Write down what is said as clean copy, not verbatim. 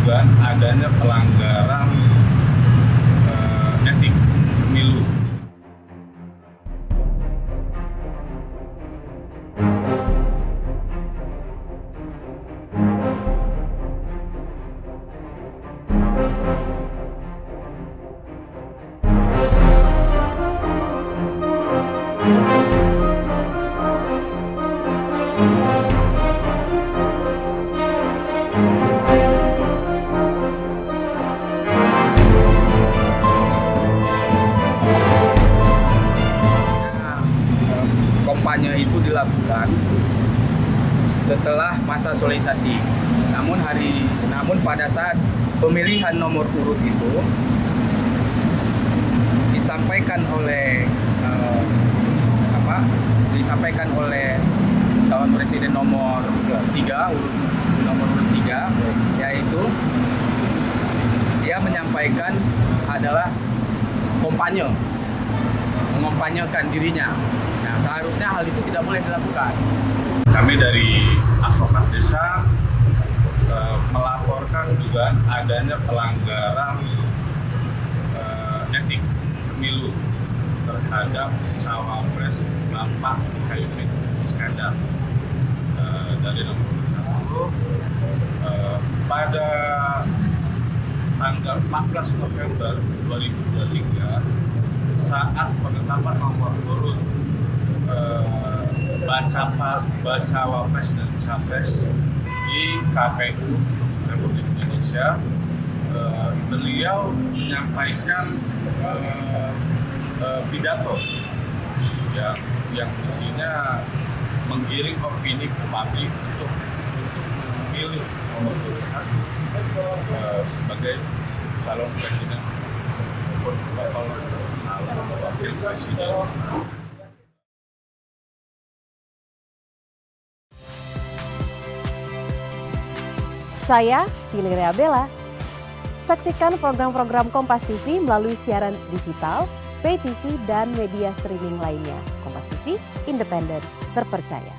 dugaan adanya pelanggaran etik pemilu. Kampanye itu dilakukan setelah masa sosialisasi. Namun pada saat pemilihan nomor urut itu disampaikan oleh calon presiden nomor 3, nomor urut 3, yaitu dia menyampaikan adalah mengkampanyekan dirinya. Nah, seharusnya hal itu tidak boleh dilakukan. Kami dari advokat desa melaporkan dugaan adanya pelanggaran etik pemilu terhadap cawapres Bapak Muhaimin Iskandar dari nomor 1 pada tanggal 14 November 2023 saat penetapan nomor urut bacawa pres dan capres di KPU Republik Indonesia. Beliau menyampaikan pidato yang isinya menggiring opini publik untuk memilih nomor urut 1 sebagai calon presiden maupun bakal calon wakil presiden. Saya Ciliria Bella. Saksikan program-program Kompas TV melalui siaran digital, pay TV, dan media streaming lainnya. Kompas TV, independen, terpercaya.